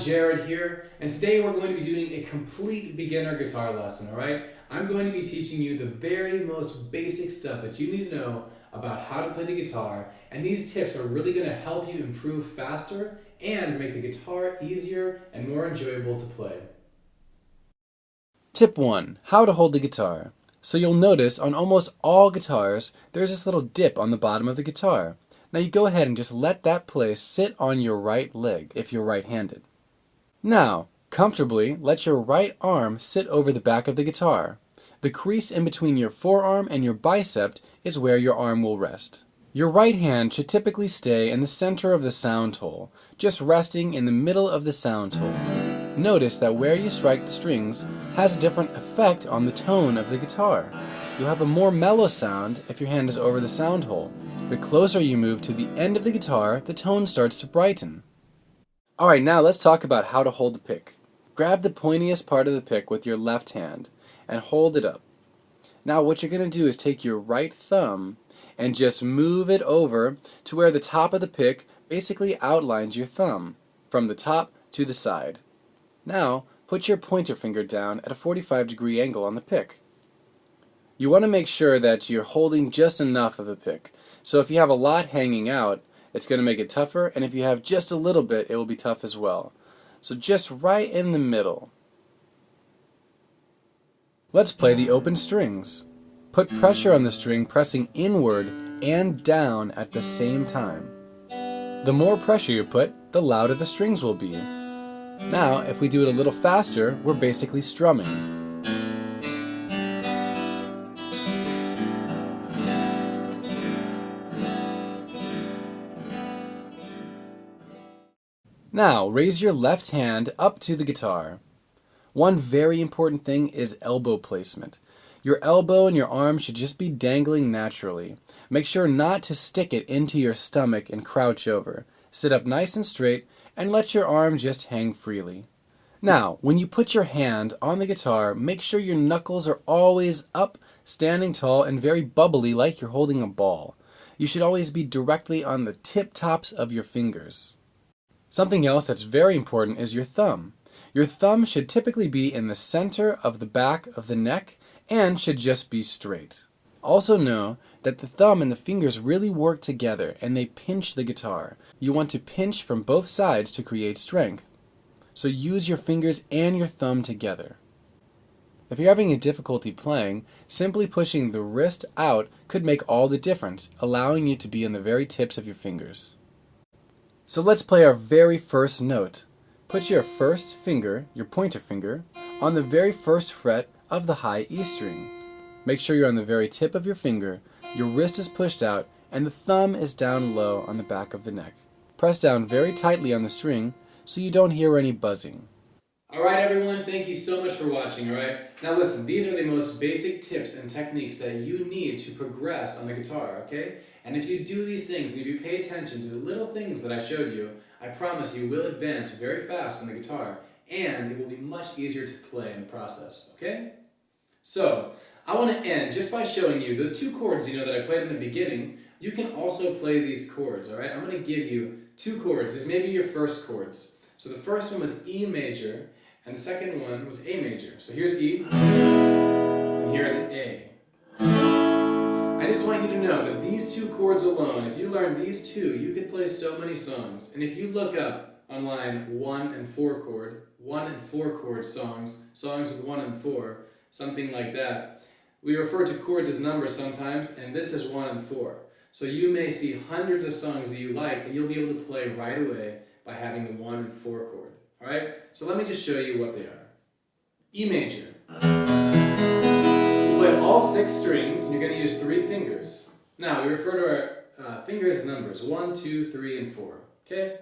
Jared here, and today we're going to be doing a complete beginner guitar lesson, alright? I'm going to be teaching you the very most basic stuff that you need to know about how to play the guitar, and these tips are really going to help you improve faster and make the guitar easier and more enjoyable to play. Tip 1. How to hold the guitar. So you'll notice on almost all guitars, there's this little dip on the bottom of the guitar. Now you go ahead and just let that place sit on your right leg if you're right-handed. Now, comfortably let your right arm sit over the back of the guitar. The crease in between your forearm and your bicep is where your arm will rest. Your right hand should typically stay in the center of the sound hole, just resting in the middle of the sound hole. Notice that where you strike the strings has a different effect on the tone of the guitar. You'll have a more mellow sound if your hand is over the sound hole. The closer you move to the end of the guitar, the tone starts to brighten. Alright, now let's talk about how to hold the pick. Grab the pointiest part of the pick with your left hand and hold it up. Now what you're going to do is take your right thumb and just move it over to where the top of the pick basically outlines your thumb, from the top to the side. Now put your pointer finger down at a 45-degree angle on the pick. You want to make sure that you're holding just enough of the pick. So if you have a lot hanging out, it's going to make it tougher, and if you have just a little bit, it will be tough as well. So just right in the middle. Let's play the open strings. Put pressure on the string, pressing inward and down at the same time. The more pressure you put, the louder the strings will be. Now, if we do it a little faster, we're basically strumming. Now, raise your left hand up to the guitar. One very important thing is elbow placement. Your elbow and your arm should just be dangling naturally. Make sure not to stick it into your stomach and crouch over. Sit up nice and straight and let your arm just hang freely. Now, when you put your hand on the guitar, make sure your knuckles are always up, standing tall, and very bubbly like you're holding a ball. You should always be directly on the tip tops of your fingers. Something else that's very important is your thumb. Your thumb should typically be in the center of the back of the neck and should just be straight. Also know that the thumb and the fingers really work together and they pinch the guitar. You want to pinch from both sides to create strength. So use your fingers and your thumb together. If you're having a difficulty playing, simply pushing the wrist out could make all the difference, allowing you to be on the very tips of your fingers. So let's play our very first note. Put your first finger, your pointer finger, on the very first fret of the high E string. Make sure you're on the very tip of your finger, your wrist is pushed out, and the thumb is down low on the back of the neck. Press down very tightly on the string so you don't hear any buzzing. Alright everyone, thank you so much for watching, alright? Now listen, these are the most basic tips and techniques that you need to progress on the guitar, okay? And if you do these things, and if you pay attention to the little things that I showed you, I promise you will advance very fast on the guitar, and it will be much easier to play in the process, okay? So, I want to end just by showing you those two chords, that I played in the beginning. You can also play these chords, alright? I'm going to give you two chords. These may be your first chords. So the first one was E major, and the second one was A major. So here's E, and here's A. I just want you to know that these two chords alone, if you learn these two, you could play so many songs. And if you look up online 1 and 4 chord songs with 1 and 4, something like that, we refer to chords as numbers sometimes, and this is 1 and 4. So you may see hundreds of songs that you like, and you'll be able to play right away by having the 1 and 4 chord. Alright? So let me just show you what they are. E major. You play all 6 strings, and you're going to use 3 fingers. Now, we refer to our fingers as numbers, 1, 2, 3, and 4. Okay?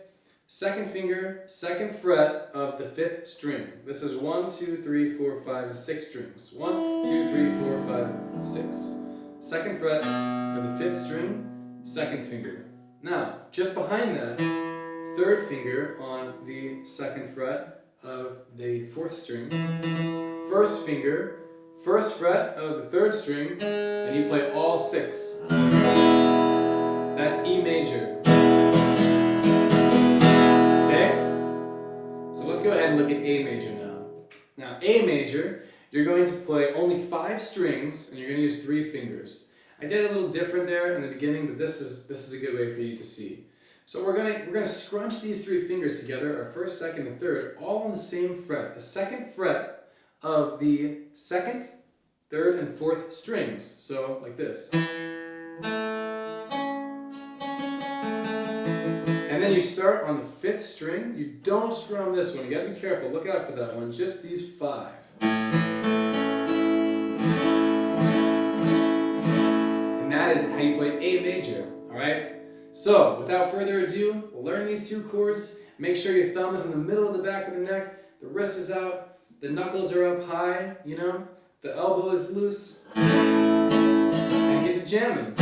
Second finger, second fret of the 5th string. This is 1, 2, 3, 4, 5, and 6 strings. 1, 2, 3, 4, 5, 6. Second fret of the 5th string, second finger. Now, just behind that, third finger on the 2nd fret of the 4th string. First finger, first fret of the 3rd string, and you play all 6. That's E major. Okay? So let's ahead and look at A major now. Now, A major, you're going to play only 5 strings, and you're going to use 3 fingers. I did it a little different there in the beginning, but this is a good way for you to see. So we're gonna scrunch these 3 fingers together, our first, second, and third, all on the same fret, the second fret of the second, third, and fourth strings. So like this. And then you start on the 5th string. You don't strum this one. You gotta be careful. Look out for that one. Just these 5. And that is how you play A major. All right. So without further ado, we'll learn these 2 chords. Make sure your thumb is in the middle of the back of the neck. The wrist is out. The knuckles are up high. You know. The elbow is loose. And get to jamming.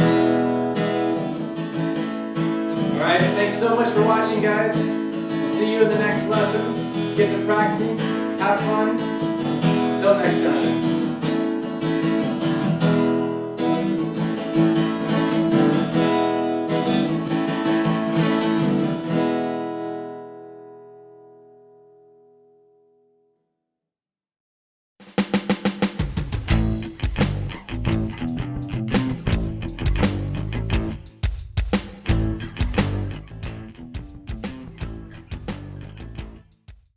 Alright, thanks so much for watching, guys. We'll see you in the next lesson. Get to practicing, have fun. Until next time.